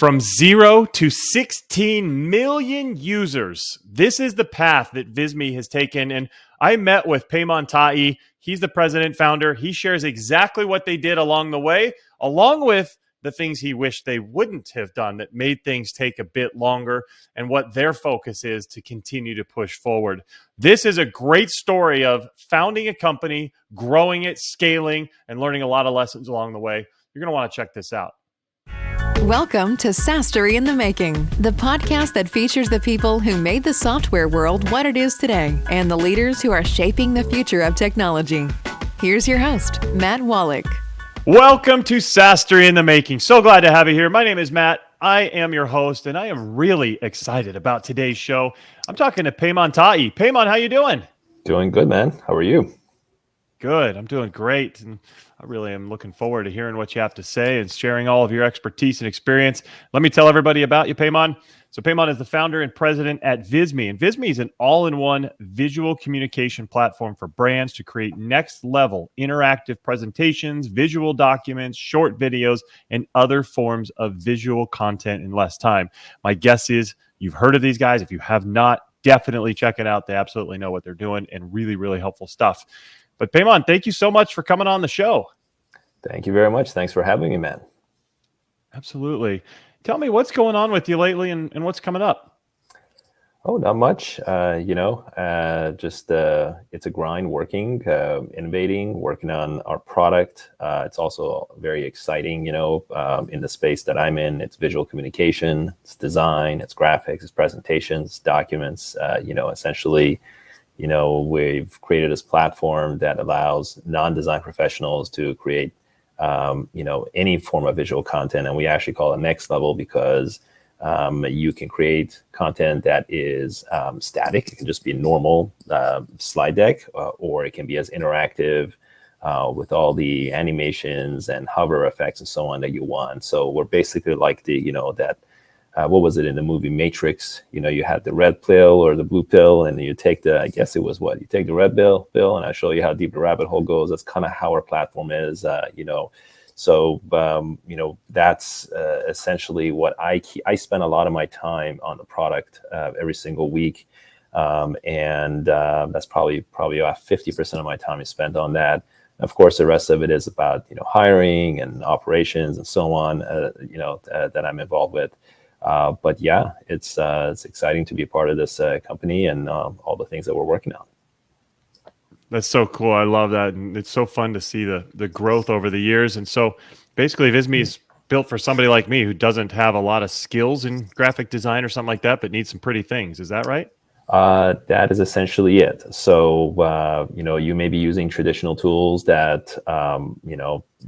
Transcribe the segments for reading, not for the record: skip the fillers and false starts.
From 0 to 16 million users. This is the path that Visme has taken. And I met with Payman Taei. He's the president, founder. He shares exactly what they did along the way, along with the things he wished they wouldn't have done that made things take a bit longer, and what their focus is to continue to push forward. This is a great story of founding a company, growing it, scaling, and learning a lot of lessons along the way. You're going to want to check this out. Welcome to SaaS-Story in the Making, the podcast that features the people who made the software world what it is today and the leaders who are shaping the future of technology. Here's your host, Matt Wallach. Welcome to SaaS-Story in the Making. So glad to have you here. My name is Matt. I am your host, and I am really excited about today's show. I'm talking to Payman Taei. Payman, how you doing? Doing good, man. How are you? Good. I'm doing great. And I really am looking forward to hearing what you have to say and sharing all of your expertise and experience. Let me tell everybody about you, Payman. So Payman is the founder and president at Visme. And Visme is an all-in-one visual communication platform for brands to create next-level interactive presentations, visual documents, short videos, and other forms of visual content in less time. My guess is you've heard of these guys. If you have not, definitely check it out. They absolutely know what they're doing and really, really helpful stuff. But Payman, thank you so much for coming on the show. Thank you very much. Thanks for having me, man. Absolutely. Tell me what's going on with you lately and what's coming up. Oh, not much. It's a grind working, innovating, working on our product. It's also very exciting, in the space that I'm in. It's visual communication, it's design, it's graphics, it's presentations, documents, essentially. We've created this platform that allows non-design professionals to create, any form of visual content. And we actually call it next level because you can create content that is static. It can just be a normal slide deck, or it can be as interactive with all the animations and hover effects and so on that you want. So we're basically like what was it in the movie Matrix? You had the red pill or the blue pill, and you take you take the red pill, and I show you how deep the rabbit hole goes. That's kind of how our platform is, So, that's essentially what I spend a lot of my time on the product every single week. And that's probably about 50% of my time is spent on that. Of course, the rest of it is about, hiring and operations and so on, that I'm involved with. But yeah, it's exciting to be a part of this company and all the things that we're working on. That's so cool. I love that. And it's so fun to see the growth over the years. And so basically Visme is built for somebody like me who doesn't have a lot of skills in graphic design or something like that, but needs some pretty things. Is that right? That is essentially it. So, you may be using traditional tools that,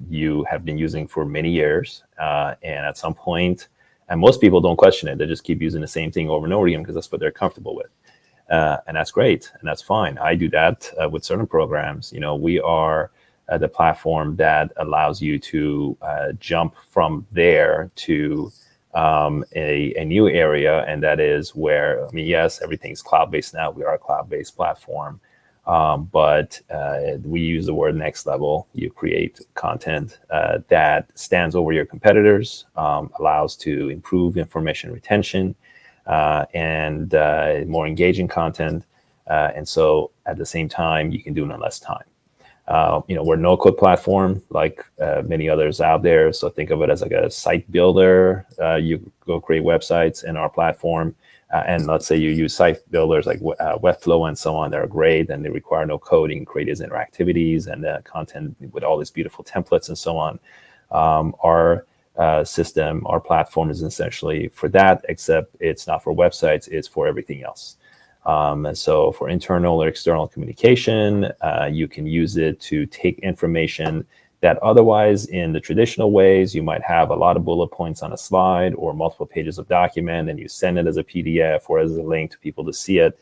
you have been using for many years. And at some point, and most people don't question it. They just keep using the same thing over and over again because that's what they're comfortable with. And that's great. And that's fine. I do that with certain programs. We are the platform that allows you to jump from there to a new area. And that is where, yes, everything's cloud-based now. We are a cloud-based platform. But we use the word next level. You create content that stands over your competitors, allows to improve information retention, and more engaging content. And so at the same time, you can do it in less time. We're a no-code platform like many others out there. So think of it as like a site builder. You go create websites in our platform. And let's say you use site builders like Webflow and so on. They're great and they require no coding, create these interactivities and content with all these beautiful templates and so on. Our system, our platform is essentially for that, except it's not for websites, it's for everything else. And so for internal or external communication, you can use it to take information that otherwise in the traditional ways, you might have a lot of bullet points on a slide or multiple pages of document, and you send it as a PDF or as a link to people to see it.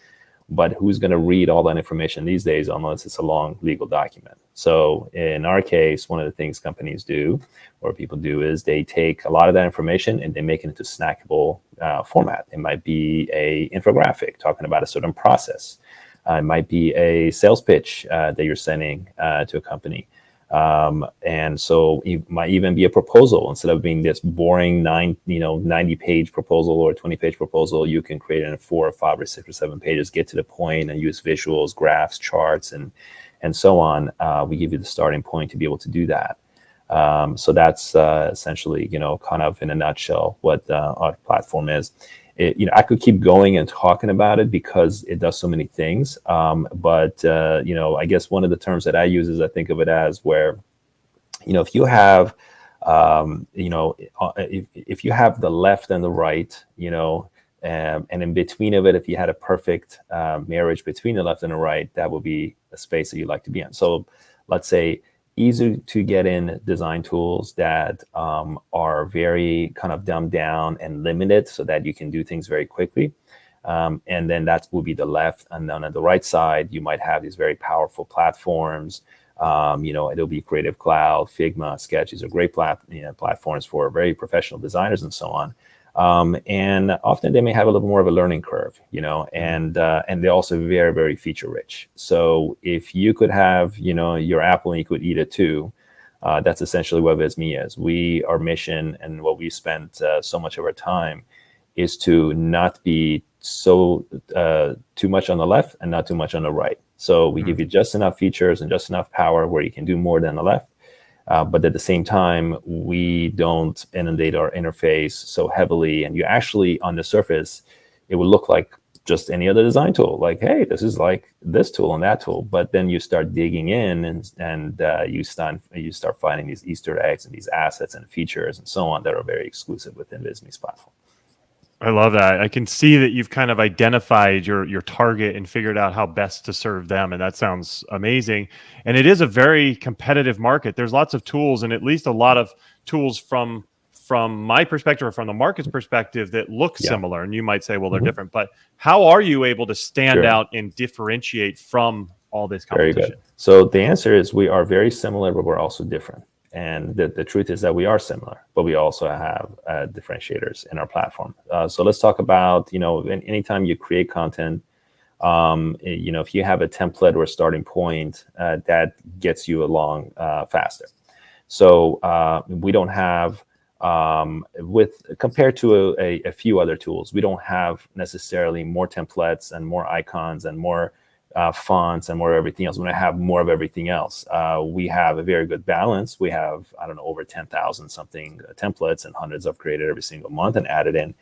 But who's going to read all that information these days unless it's a long legal document? So in our case, one of the things companies do or people do is they take a lot of that information and they make it into snackable format. It might be a infographic talking about a certain process. It might be a sales pitch that you're sending to a company. And so it might even be a proposal. Instead of being this boring 90-page proposal or 20-page proposal, you can create it in 4 or 5 or 6 or 7 pages, get to the point, and use visuals, graphs, charts, and so on. We give you the starting point to be able to do that. So that's essentially, kind of in a nutshell what our platform is. I could keep going and talking about it because it does so many things. But I guess one of the terms that I use is I think of it as where, if you have, if you have the left and the right, and in between of it, if you had a perfect marriage between the left and the right, that would be a space that you'd like to be in. So let's say easy to get in design tools that are very kind of dumbed down and limited so that you can do things very quickly. And then that will be the left. And then on the right side, you might have these very powerful platforms. Adobe Creative Cloud, Figma, Sketch. These are great platforms for very professional designers and so on. And often they may have a little more of a learning curve, and they're also very, very feature rich. So if you could have, your apple and you could eat it too, that's essentially what Visme is. Our mission and what we spent so much of our time is to not be so too much on the left and not too much on the right. So we give you just enough features and just enough power where you can do more than the left. But at the same time, we don't inundate our interface so heavily. And you actually, on the surface, it would look like just any other design tool. Like, hey, this is like this tool and that tool. But then you start digging in and you start finding these Easter eggs and these assets and features and so on that are very exclusive within Visme's platform. I love that. I can see that you've kind of identified your target and figured out how best to serve them. And that sounds amazing. And it is a very competitive market. There's lots of tools, and at least a lot of tools from my perspective or from the market's perspective that look similar. And you might say, well, they're different. But how are you able to stand out and differentiate from all this competition? Very good. So the answer is we are very similar, but we're also different. And the truth is that we are similar, but we also have differentiators in our platform. So let's talk about, anytime you create content, if you have a template or a starting point, that gets you along faster. So we don't have, compared to a few other tools, we don't have necessarily more templates and more icons and more fonts and more everything else. When I have more of everything else, we have a very good balance. We have, over 10,000 something templates and hundreds of created every single month and added in.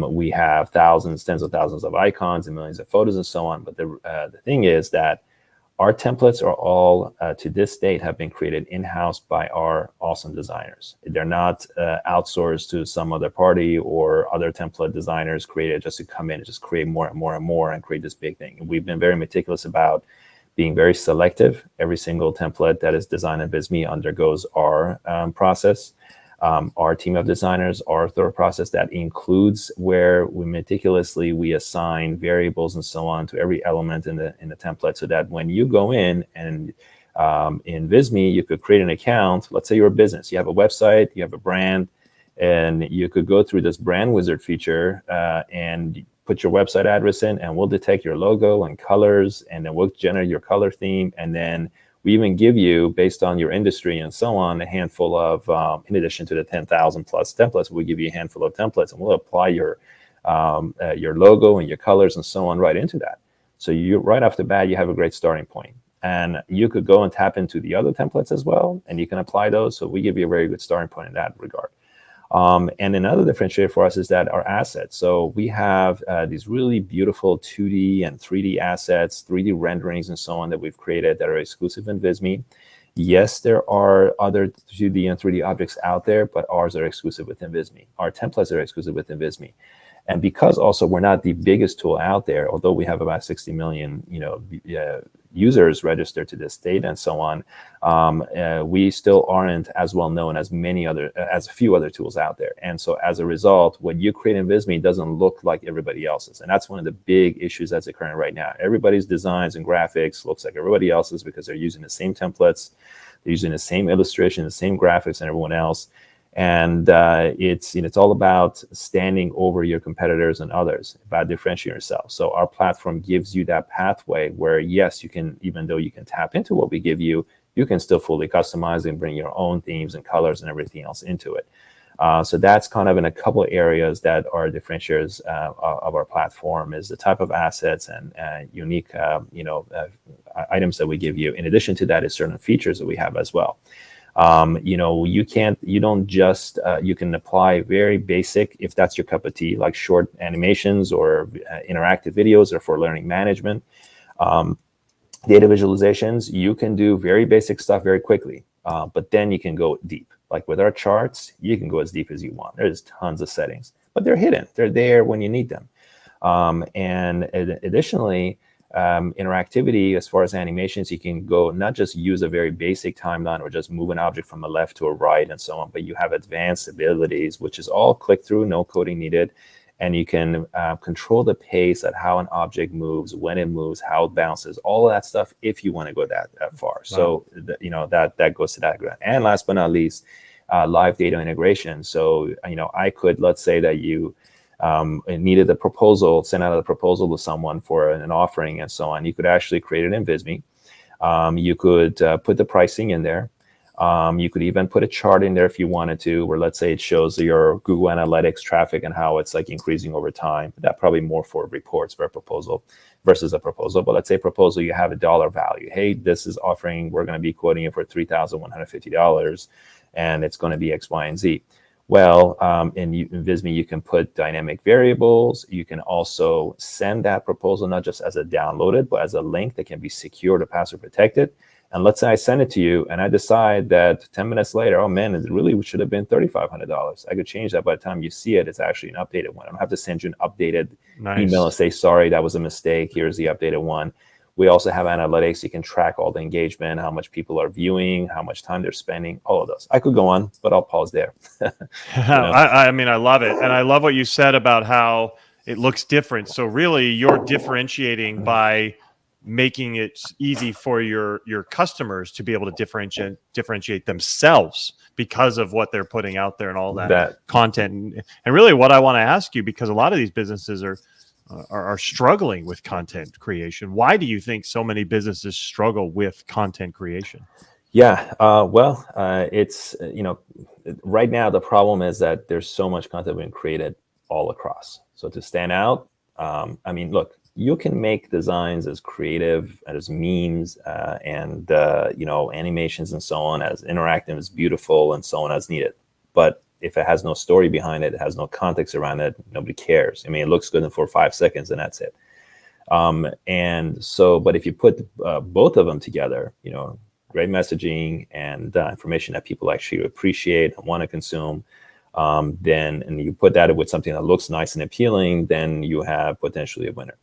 We have tens of thousands of icons and millions of photos and so on. But the thing is that our templates are all, to this date, have been created in-house by our awesome designers. They're not outsourced to some other party or other template designers created just to come in and just create more and more and more and create this big thing. And we've been very meticulous about being very selective. Every single template that is designed at Visme undergoes our process. Our team of designers, our thorough process that includes where we assign variables and so on to every element in the template, so that when you go in and in Visme, you could create an account. Let's say you're a business, you have a website, you have a brand, and you could go through this brand wizard feature and put your website address in, and we'll detect your logo and colors, and then we'll generate your color theme, and then we even give you, based on your industry and so on, a handful of, in addition to the 10,000 plus templates, we'll give you a handful of templates, and we'll apply your logo and your colors and so on right into that. So you right off the bat, you have a great starting point. And you could go and tap into the other templates as well, and you can apply those. So we give you a very good starting point in that regard. And another differentiator for us is that our assets. So we have these really beautiful 2D and 3D assets, 3D renderings and so on that we've created that are exclusive in Visme. Yes, there are other 2D and 3D objects out there, but ours are exclusive within Visme. Our templates are exclusive within Visme. And because also we're not the biggest tool out there, although we have about 60 million, users registered to this date and so on, we still aren't as well known as a few other tools out there. And so as a result, what you create in Visme doesn't look like everybody else's. And that's one of the big issues that's occurring right now. Everybody's designs and graphics looks like everybody else's because they're using the same templates, they're using the same illustration, the same graphics and everyone else. And it's all about standing over your competitors and others, about differentiating yourself. So our platform gives you that pathway where, yes, you can, even though you can tap into what we give you, you can still fully customize and bring your own themes and colors and everything else into it. So that's kind of in a couple of areas that are differentiators of our platform, is the type of assets and unique items that we give you. In addition to that is certain features that we have as well. You can apply very basic, if that's your cup of tea, like short animations or interactive videos, or for learning management. Data visualizations, you can do very basic stuff very quickly, but then you can go deep. Like with our charts, you can go as deep as you want. There's tons of settings, but they're hidden. They're there when you need them. And additionally, interactivity, as far as animations, you can go not just use a very basic timeline or just move an object from a left to a right and so on, but you have advanced abilities, which is all click through, no coding needed. And you can control the pace at how an object moves, when it moves, how it bounces, all of that stuff if you want to go that far. Wow. So that goes to that. And last but not least, live data integration. So I could, let's say that you needed a proposal, send out a proposal to someone for an offering and so on. You could actually create it in Visme. You could put the pricing in there. You could even put a chart in there if you wanted to, where let's say it shows your Google Analytics traffic and how it's like increasing over time. That probably more for reports for a proposal versus a proposal. But let's say proposal, you have a dollar value. Hey, this is offering, we're going to be quoting it for $3,150, and it's going to be X, Y, and Z. Well, in Visme, you can put dynamic variables. You can also send that proposal not just as a downloaded, but as a link that can be secured or password protected. And let's say I send it to you and I decide that 10 minutes later, oh man, it really should have been $3,500. I could change that. By the time you see it, it's actually an updated one. I don't have to send you an updated email and say, sorry, that was a mistake. Here's the updated one. We also have analytics. You can track all the engagement, how much people are viewing, how much time they're spending, all of those. I could go on, but I'll pause there. I mean, I love it. And I love what you said about how it looks different. So really you're differentiating by making it easy for your customers to be able to differentiate themselves because of what they're putting out there and all that content. And really what I want to ask you, because a lot of these businesses are struggling with content creation. Why do you think so many businesses struggle with content creation? Yeah, it's, right now the problem is that there's so much content being created all across. So to stand out, look, you can make designs as creative as memes and animations and so on, as interactive, as beautiful and so on as needed. But if it has no story behind it, it has no context around it, nobody cares. I mean, it looks good for 5 seconds and that's it. But if you put both of them together, great messaging and information that people actually appreciate and want to consume, and you put that with something that looks nice and appealing, then you have potentially a winner.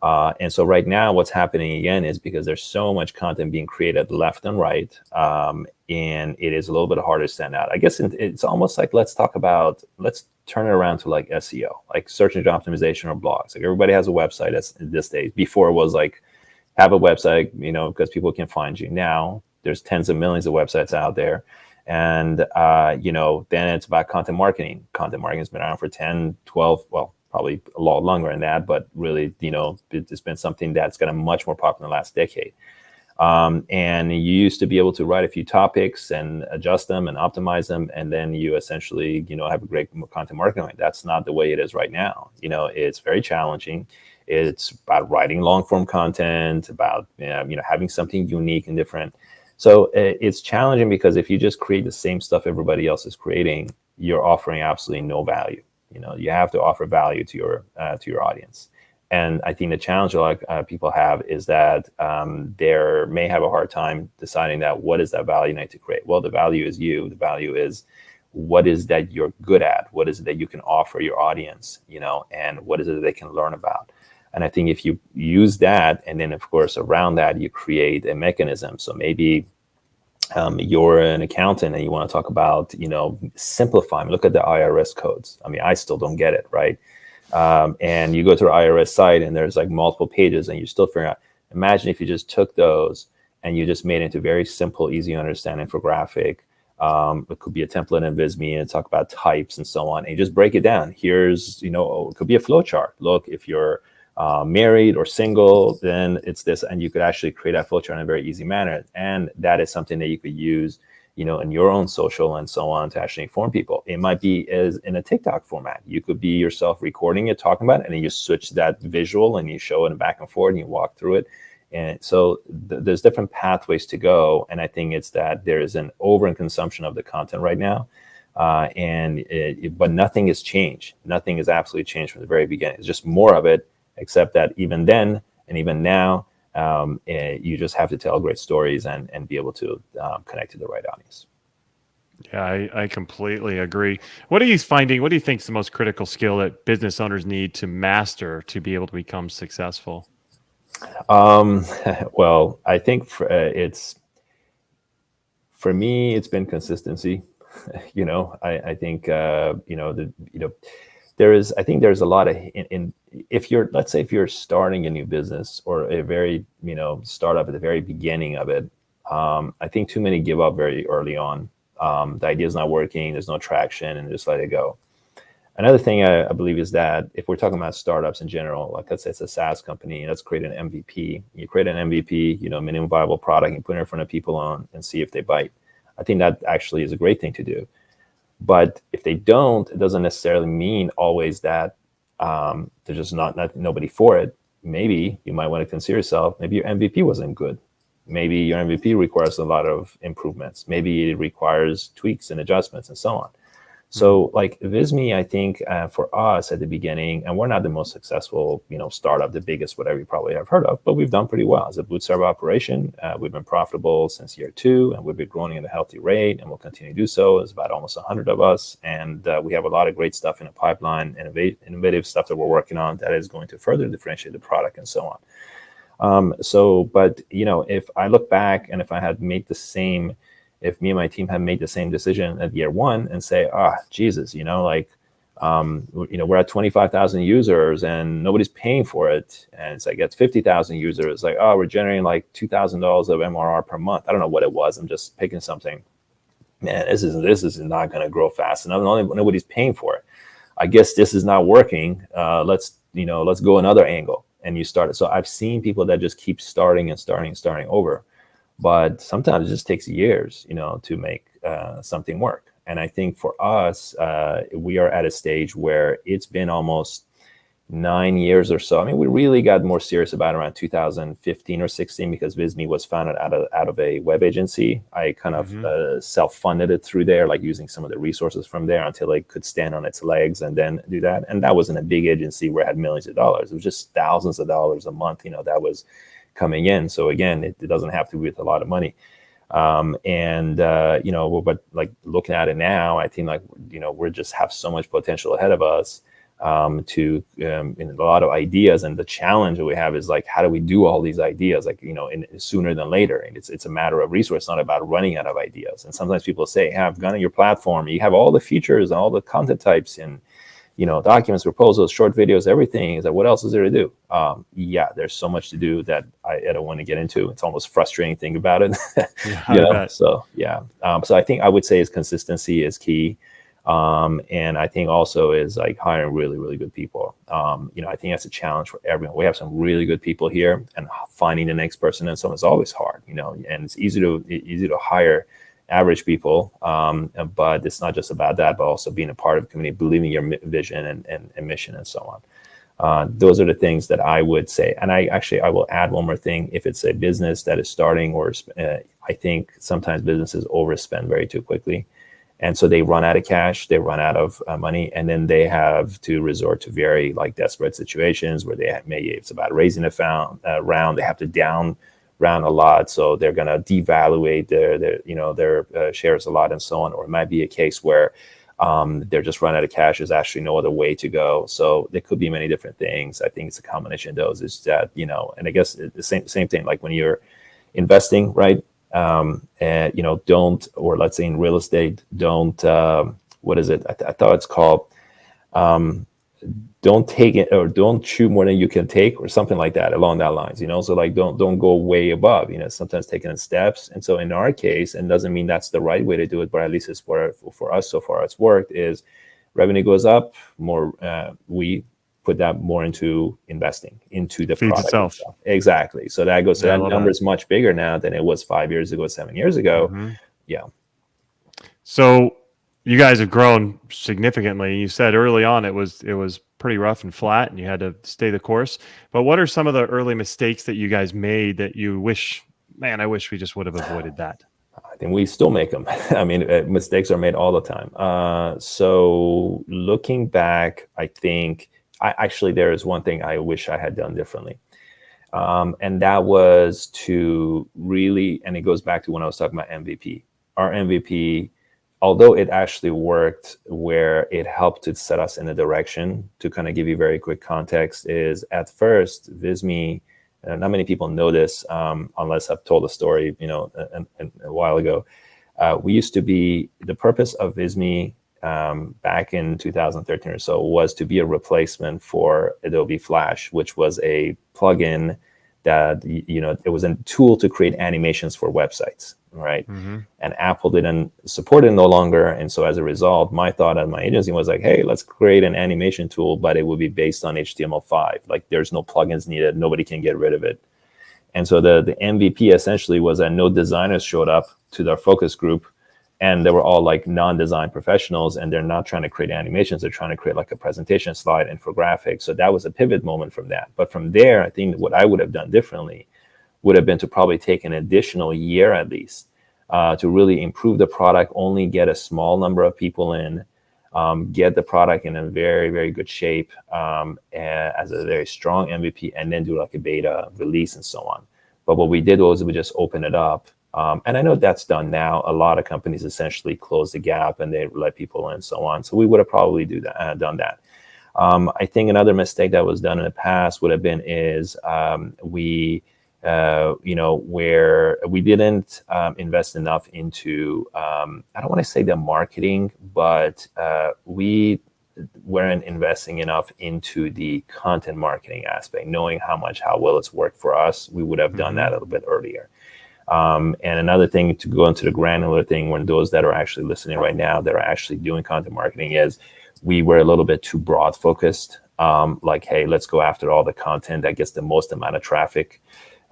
And so right now what's happening again is because there's so much content being created left and right, and it is a little bit harder to stand out. I guess it's almost like, let's turn it around to like SEO, like search engine optimization or blogs. Like everybody has a website at this stage. Before it was like, have a website, because people can find you. Now there's tens of millions of websites out there. And, then it's about content marketing. Content marketing has been around for 10, 12, well, probably a lot longer than that, but really, it's been something that's gotten much more popular in the last decade. And you used to be able to write a few topics and adjust them and optimize them, and then you essentially, have a great content marketing. That's not the way it is right now. It's very challenging. It's about writing long form content, about having something unique and different. So it's challenging because if you just create the same stuff everybody else is creating, you're offering absolutely no value. You have to offer value to your audience. And I think the challenge a lot of people have is that they may have a hard time deciding that what is that value you need to create. Well, the value is you. The value is what is that you're good at? What is it that you can offer your audience? And what is it that they can learn about? And I think if you use that, and then of course around that you create a mechanism. So maybe you're an accountant and you want to talk about, simplifying. Look at the IRS codes. I mean, I still don't get it, right? And you go to the IRS site and there's like multiple pages and you're still figuring out. Imagine if you just took those and you just made it into very simple, easy to understand infographic. It could be a template in Visme and talk about types and so on. And you just break it down. Here's, it could be a flow chart. Look, if you're married or single, then it's this, and you could actually create that filter in a very easy manner. And that is something that you could use, in your own social and so on to actually inform people. It might be as in a TikTok format. You could be yourself recording it, talking about it, and then you switch that visual and you show it back and forth and you walk through it. And so there's different pathways to go. And I think it's that there is an over-consumption of the content right now. But nothing has changed. Nothing has absolutely changed from the very beginning. It's just more of it, except that even then and even now, you just have to tell great stories and be able to connect to the right audience. Yeah, I completely agree. What are you finding? What do you think is the most critical skill that business owners need to master to be able to become successful? Well, I think for me, it's been consistency. I think there's a lot of if you're starting a new business or a very startup at the very beginning of it. I think too many give up very early on. The idea is not working, there's no traction, and just let it go. Another thing I believe is that if we're talking about startups in general, like let's say it's a SaaS company, let's create an MVP. You create an MVP, minimum viable product, and put it in front of people and see if they bite. I think that actually is a great thing to do. But if they don't, it doesn't necessarily mean always that there's just nobody for it. Maybe you might want to consider yourself, maybe your MVP wasn't good. Maybe your MVP requires a lot of improvements. Maybe it requires tweaks and adjustments and so on. So like Visme, I think for us at the beginning, and we're not the most successful, startup, the biggest, whatever you probably have heard of, but we've done pretty well as a bootstrap operation. We've been profitable since year 2, and we've been growing at a healthy rate, and we'll continue to do so. There's about almost 100 of us, and we have a lot of great stuff in the pipeline, innovative stuff that we're working on that is going to further differentiate the product and so on. But if I look back and if me and my team had made the same decision at year 1 and say, Jesus, we're at 25,000 users and nobody's paying for it. And it's like, it's 50,000 users. It's like, we're generating like $2,000 of MRR per month. I don't know what it was. I'm just picking something. Man, this is not going to grow fast enough. Nobody's paying for it. I guess this is not working. Let's go another angle. And you start it. So I've seen people that just keep starting over. But sometimes it just takes years, to make something work. And I think for us, we are at a stage where it's been almost 9 years or so. I mean, we really got more serious about it around 2015 or 16 because Visme was founded out of a web agency. I kind of self-funded it through there, like using some of the resources from there until it could stand on its legs and then do that. And that wasn't a big agency where it had millions of dollars. It was just thousands of dollars a month, that was coming in. So again, it doesn't have to be with a lot of money. But like looking at it now, I think we just have so much potential ahead of us to in a lot of ideas. And the challenge that we have is like, how do we do all these ideas sooner than later? And it's a matter of resource, not about running out of ideas. And sometimes people say, I've gone on your platform, you have all the features and all the content types and documents, proposals, short videos, everything. Is that what else is there to do? There's so much to do that I don't want to get into. It's almost frustrating thing about it. So I think I would say is consistency is key. And I think also is like hiring really, really good people. I think that's a challenge for everyone. We have some really good people here, and finding the next person and so on is always hard, and it's easy to hire average people, but it's not just about that, but also being a part of the community, believing your vision and mission and so on. Those are the things that I would say. And I will add one more thing. If it's a business that is starting, or I think sometimes businesses overspend very too quickly. And so they run out of cash, they run out of money, and then they have to resort to very desperate situations where it's about raising a round, they have to down round a lot, so they're going to devaluate their shares a lot and so on. Or it might be a case where they're just run out of cash. There's actually no other way to go. So there could be many different things. I think it's a combination of those. Is that and I guess the same thing like when you're investing, right? Don't, or let's say in real estate, don't. What is it? I thought it's called. Don't take it, or don't chew more than you can take, or something like that along that lines, so like don't go way above, sometimes taking in steps. And so in our case, and doesn't mean that's the right way to do it, but at least it's for us so far it's worked, is revenue goes up more, we put that more into investing into the Feeds product itself. itself. Exactly. So that goes. So Yeah, I that love number that. is much bigger now than it was 5 years ago, 7 years ago. Yeah. So you guys have grown significantly. You said early on it was pretty rough and flat, and you had to stay the course. But what are some of the early mistakes that you guys made that you wish, man, I wish we just would have avoided that? I think we still make them. I mean, mistakes are made all the time. So looking back, I think there is one thing I wish I had done differently. And that was to really, and it goes back to when I was talking about MVP. Our MVP, although it actually worked where it helped to set us in a direction, to kind of give you very quick context, is at first, Visme, not many people know this unless I've told a story, a while ago. We used to be, the purpose of Visme back in 2013 or so was to be a replacement for Adobe Flash, which was a plugin that, it was a tool to create animations for websites, right? And Apple didn't support it no longer. And so as a result, my thought at my agency was like, hey, let's create an animation tool, but it would be based on HTML5. Like there's no plugins needed. Nobody can get rid of it. And so the MVP essentially was that no designers showed up to their focus group, and they were all like non-design professionals, and they're not trying to create animations. They're trying to create like a presentation slide, infographic. So that was a pivot moment from that. But from there, I think what I would have done differently would have been to probably take an additional year at least to really improve the product, only get a small number of people in, get the product in a very, very good shape as a very strong MVP, and then do like a beta release and so on. But what we did was we just opened it up. And I know that's done now. A lot of companies essentially close the gap and they let people in and so on. So we would have probably done that. I think another mistake that was done in the past would have been where we didn't invest enough into, I don't want to say the marketing, but we weren't investing enough into the content marketing aspect, knowing how well it's worked for us. We would have done that a little bit earlier. And another thing, to go into the granular thing, when those that are actually listening right now that are actually doing content marketing, is we were a little bit too broad focused. Like, hey, let's go after all the content that gets the most amount of traffic.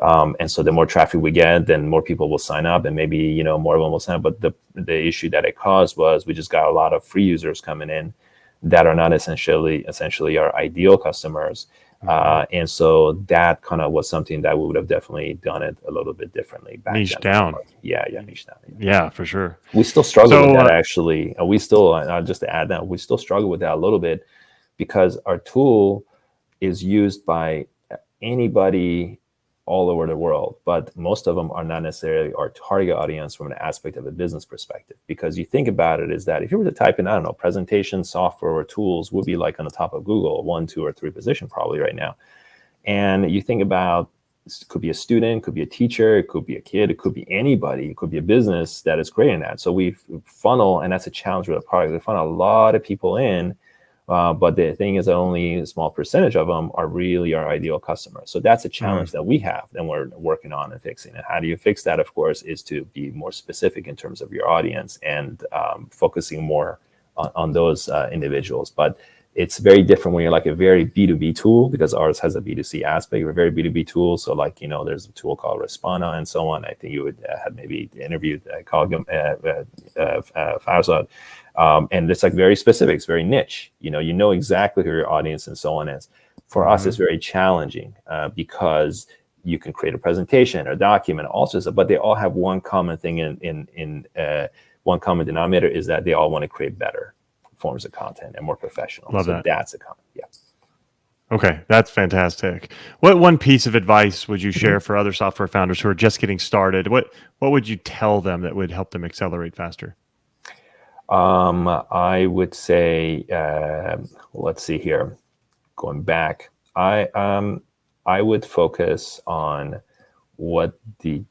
And so the more traffic we get, then more people will sign up, and maybe, more of them will sign up. But the issue that it caused was we just got a lot of free users coming in that are not essentially our ideal customers. And so that kind of was something that we would have definitely done it a little bit differently back then. Niche down. Yeah, niche down. Yeah, for sure. We still struggle with that, actually. We still, just to add that, we still struggle with that a little bit, because our tool is used by anybody all over the world, but most of them are not necessarily our target audience from an aspect of a business perspective. Because you think about it, is that if you were to type in, I don't know, presentation software or tools, would be like on the top of Google, 1, 2, or 3 position probably right now. And you think about, it could be a student, could be a teacher, it could be a kid, it could be anybody, it could be a business that is creating that. So we funnel, and that's a challenge with the product, we funnel a lot of people in. But the thing is that only a small percentage of them are really our ideal customers. So that's a challenge that we have and we're working on and fixing. And how do you fix that, of course, is to be more specific in terms of your audience and focusing more on those individuals. But it's very different when you're like a very B2B tool, because ours has a B2C aspect. We're a very B2B tool. So like, there's a tool called Respana and so on. I think you would have maybe interviewed Farzad. And it's like very specific, it's very niche. You know exactly who your audience and so on is. For us, it's very challenging because you can create a presentation or document, all sorts of, but they all have one common thing one common denominator, is that they all want to create better forms of content and more professional. Love so that. That's a common, yeah. Okay, that's fantastic. What one piece of advice would you share for other software founders who are just getting started? What would you tell them that would help them accelerate faster? I would say, let's see here, going back, I would focus on what the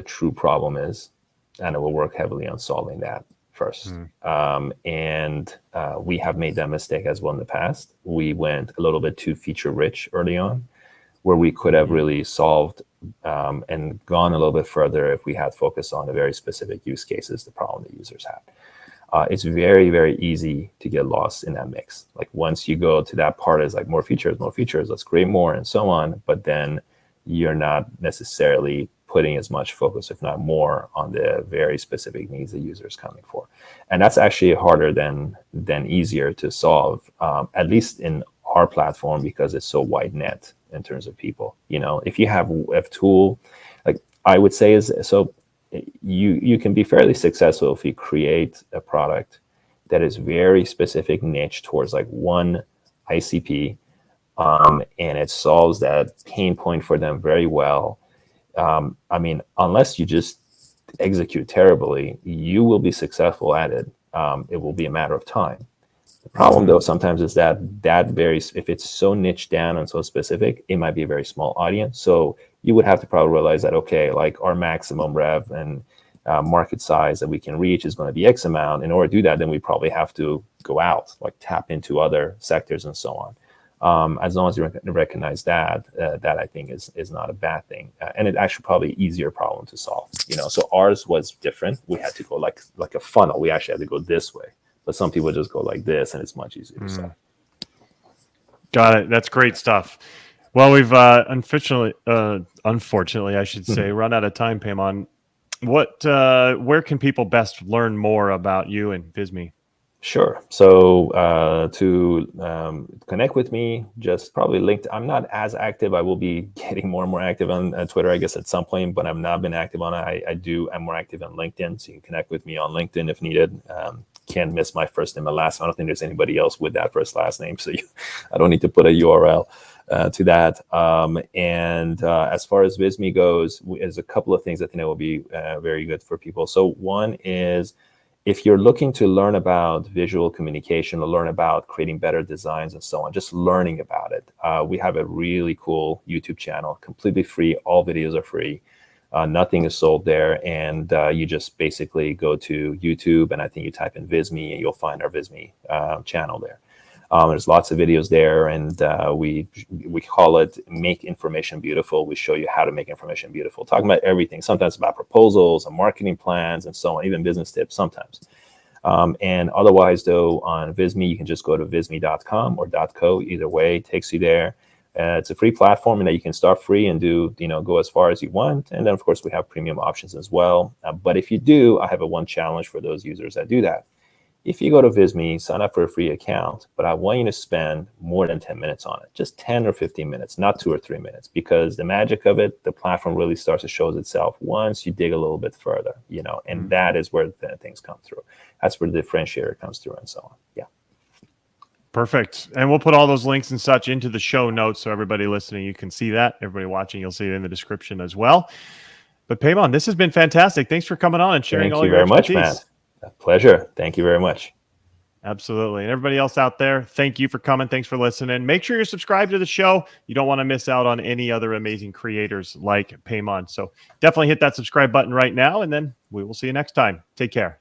true problem is, and I will work heavily on solving that first. And we have made that mistake as well in the past. We went a little bit too feature rich early on, where we could have really solved and gone a little bit further if we had focused on the very specific use cases, the problem that users had. it's very, very easy to get lost in that mix. Like once you go to that part, it's like more features, let's create more and so on. But then you're not necessarily putting as much focus, if not more, on the very specific needs the user is coming for. And that's actually harder than easier to solve, at least in our platform, because it's so wide net in terms of people. If you have a tool, like I would say is, so you can be fairly successful if you create a product that is very specific niche towards like one ICP, and it solves that pain point for them very well. Unless you just execute terribly, you will be successful at it. It will be a matter of time. The problem, though, sometimes is that if it's so niche down and so specific, it might be a very small audience. So you would have to probably realize that, okay, like our maximum rev and market size that we can reach is going to be X amount. In order to do that, then we probably have to go out, like tap into other sectors and so on. As long as you recognize that I think is not a bad thing. And it actually probably easier problem to solve. So ours was different. We had to go like a funnel. We actually had to go this way. But some people just go like this, and it's much easier to solve. Got it. That's great stuff. Well, we've unfortunately, I should say, run out of time, Payman. Where can people best learn more about you and Visme? Sure. So to connect with me, just probably LinkedIn. I'm not as active. I will be getting more and more active on Twitter, I guess, at some point, but I've not been active on it. I'm more active on LinkedIn, so you can connect with me on LinkedIn if needed. Can't miss my first and my last. I don't think there's anybody else with that first last name, so I don't need to put a URL to that. And as far as Visme goes, there's a couple of things I think that will be very good for people. So one is, if you're looking to learn about visual communication or learn about creating better designs and so on, just learning about it, we have a really cool YouTube channel, completely free. All videos are free. Nothing is sold there. And you just basically go to YouTube, and I think you type in Visme, and you'll find our Visme channel there. There's lots of videos there, and we call it Make Information Beautiful. We show you how to make information beautiful, talking about everything, sometimes about proposals and marketing plans and so on, even business tips sometimes. And otherwise, though, on Visme, you can just go to visme.com or .co. Either way, it takes you there. It's a free platform, and that you can start free and go as far as you want. And then, of course, we have premium options as well. But if you do, I have one challenge for those users that do that. If you go to Visme, sign up for a free account, but I want you to spend more than 10 minutes on it, just 10 or 15 minutes, not 2 or 3 minutes, because the magic of it, the platform really starts to show itself once you dig a little bit further, and that is where the things come through. That's where the differentiator comes through and so on. Yeah. Perfect. And we'll put all those links and such into the show notes, so everybody listening, you can see that. Everybody watching, you'll see it in the description as well. But Payman, this has been fantastic. Thanks for coming on and sharing all your expertise. Thank you very much, man. A pleasure. Thank you very much. Absolutely. And everybody else out there, thank you for coming. Thanks for listening. Make sure you're subscribed to the show. You don't want to miss out on any other amazing creators like Payman. So definitely hit that subscribe button right now, and then we will see you next time. Take care.